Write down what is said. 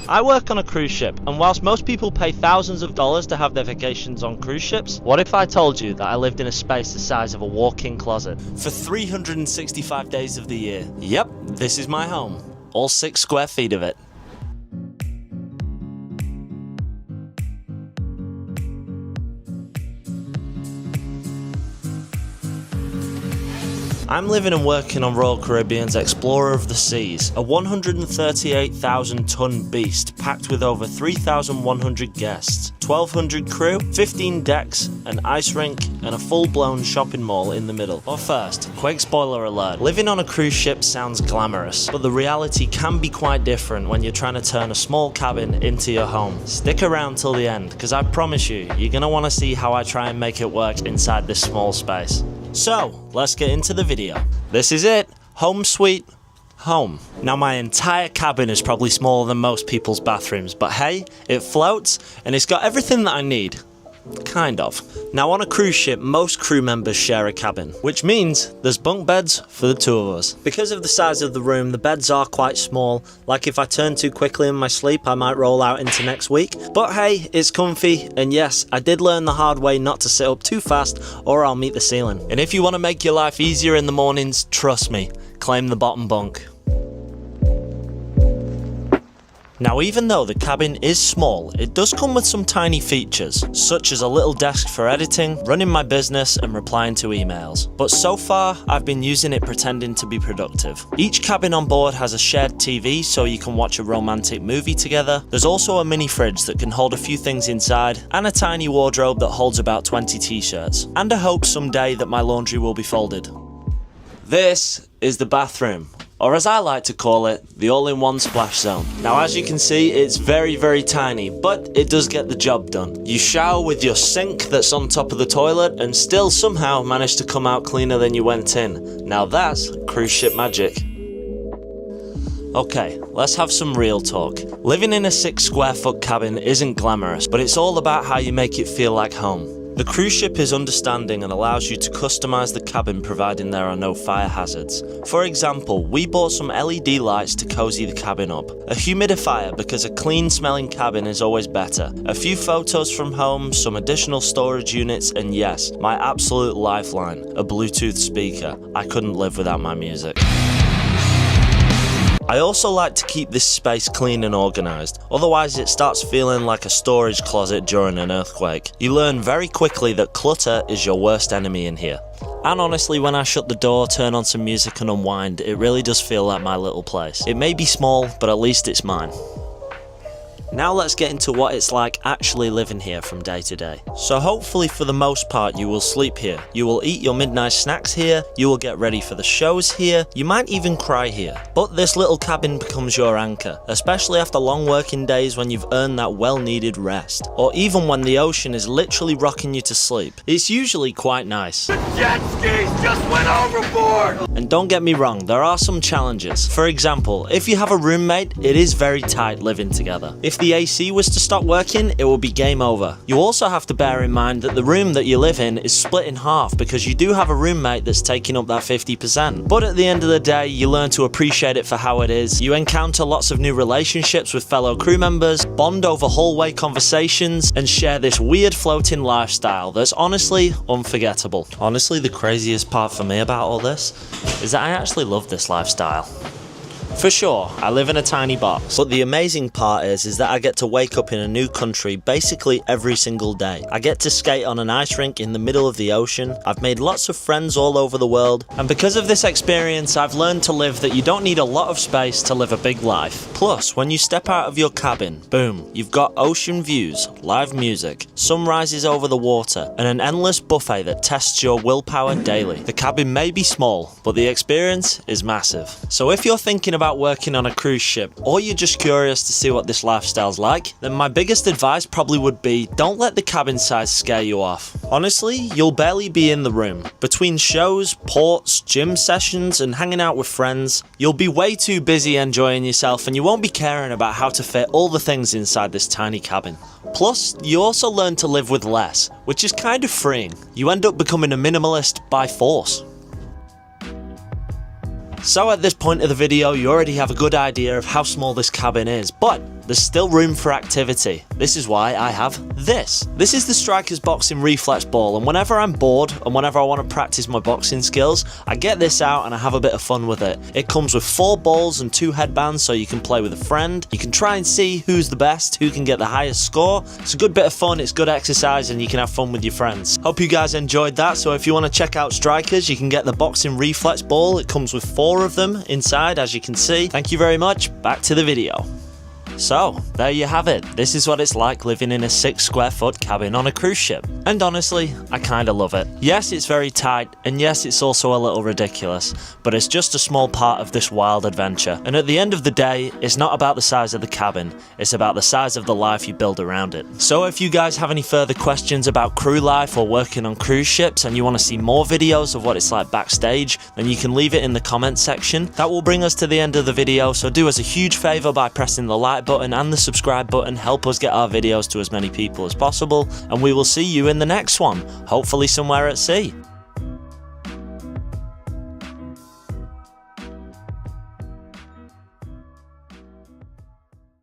I work on a cruise ship, and whilst most people pay thousands of dollars to have their vacations on cruise ships, what if I told you that I lived in a space the size of a walk-in closet for 365 days of the year? Yep, this is my home. All 6 square feet of it. I'm living and working on Royal Caribbean's Explorer of the Seas, a 138,000-ton beast packed with over 3,100 guests, 1,200 crew, 15 decks, an ice rink, and a full-blown shopping mall in the middle. But first, quick spoiler alert, living on a cruise ship sounds glamorous, but the reality can be quite different when you're trying to turn a small cabin into your home. Stick around till the end, because I promise you, you're going to want to see how I try and make it work inside this small space. So, let's get into the video. This is it, home sweet home. Now my entire cabin is probably smaller than most people's bathrooms, but hey, it floats and it's got everything that I need. Kind of. Now on a cruise ship, most crew members share a cabin, which means there's bunk beds for the 2 of us. Because of the size of the room, the beds are quite small, like if I turn too quickly in my sleep I might roll out into next week. But hey, it's comfy, and yes, I did learn the hard way not to sit up too fast or I'll meet the ceiling. And if you want to make your life easier in the mornings, trust me, claim the bottom bunk. Now even though the cabin is small, it does come with some tiny features, such as a little desk for editing, running my business and replying to emails. But so far, I've been using it pretending to be productive. Each cabin on board has a shared TV so you can watch a romantic movie together. There's also a mini fridge that can hold a few things inside, and a tiny wardrobe that holds about 20 t-shirts. And I hope someday that my laundry will be folded. This is the bathroom, or as I like to call it, the all-in-one splash zone. Now as you can see, it's very tiny, but it does get the job done. You shower with your sink that's on top of the toilet and still somehow manage to come out cleaner than you went in. Now that's cruise ship magic. Okay, let's have some real talk. Living in a 6 square foot cabin isn't glamorous, but it's all about how you make it feel like home. The cruise ship is understanding and allows you to customize the cabin providing there are no fire hazards. For example, we bought some LED lights to cozy the cabin up, a humidifier because a clean smelling cabin is always better, a few photos from home, some additional storage units, and yes, my absolute lifeline, a Bluetooth speaker. I couldn't live without my music. I also like to keep this space clean and organised, otherwise it starts feeling like a storage closet during an earthquake. You learn very quickly that clutter is your worst enemy in here. And honestly, when I shut the door, turn on some music and unwind, it really does feel like my little place. It may be small, but at least it's mine. Now let's get into what it's like actually living here from day to day. So hopefully for the most part you will sleep here, you will eat your midnight snacks here, you will get ready for the shows here, you might even cry here. But this little cabin becomes your anchor, especially after long working days when you've earned that well needed rest. Or even when the ocean is literally rocking you to sleep. It's usually quite nice. The jet skis just went overboard! And don't get me wrong, there are some challenges. For example, if you have a roommate, it is very tight living together. If the AC was to stop working, it will be game over. You also have to bear in mind that the room that you live in is split in half because you do have a roommate that's taking up that 50%. But at the end of the day, you learn to appreciate it for how it is. You encounter lots of new relationships with fellow crew members, bond over hallway conversations, and share this weird floating lifestyle that's honestly unforgettable. Honestly, the craziest part for me about all this is that I actually love this lifestyle. For sure, I live in a tiny box, but the amazing part is that I get to wake up in a new country basically every single day. I get to skate on an ice rink in the middle of the ocean, I've made lots of friends all over the world, and because of this experience I've learned to live that you don't need a lot of space to live a big life. Plus, when you step out of your cabin, boom, you've got ocean views, live music, sunrises over the water, and an endless buffet that tests your willpower daily. The cabin may be small, but the experience is massive. So if you're thinking about working on a cruise ship, or you're just curious to see what this lifestyle's like, then my biggest advice probably would be don't let the cabin size scare you off. Honestly, you'll barely be in the room. Between shows, ports, gym sessions, and hanging out with friends, you'll be way too busy enjoying yourself and you won't be caring about how to fit all the things inside this tiny cabin. Plus, you also learn to live with less, which is kind of freeing. You end up becoming a minimalist by force. So at this point of the video, you already have a good idea of how small this cabin is, but there's still room for activity. This is why I have this. This is the Striker's Boxing Reflex Ball, and whenever I'm bored and whenever I want to practice my boxing skills, I get this out and I have a bit of fun with it. It comes with 4 balls and 2 headbands, so you can play with a friend. You can try and see who's the best, who can get the highest score. It's a good bit of fun, it's good exercise, and you can have fun with your friends. Hope you guys enjoyed that. So if you want to check out Strikers, you can get the Boxing Reflex Ball. It comes with 4 of them inside, as you can see. Thank you very much. Back to the video. So, there you have it. This is what it's like living in a 6 square foot cabin on a cruise ship. And honestly, I kinda love it. Yes, it's very tight, and yes, it's also a little ridiculous, but it's just a small part of this wild adventure. And at the end of the day, it's not about the size of the cabin, it's about the size of the life you build around it. So if you guys have any further questions about crew life or working on cruise ships, and you want to see more videos of what it's like backstage, then you can leave it in the comment section. That will bring us to the end of the video, so do us a huge favour by pressing the like button and the subscribe button. Help us get our videos to as many people as possible, and we will see you in the next one, hopefully somewhere at sea.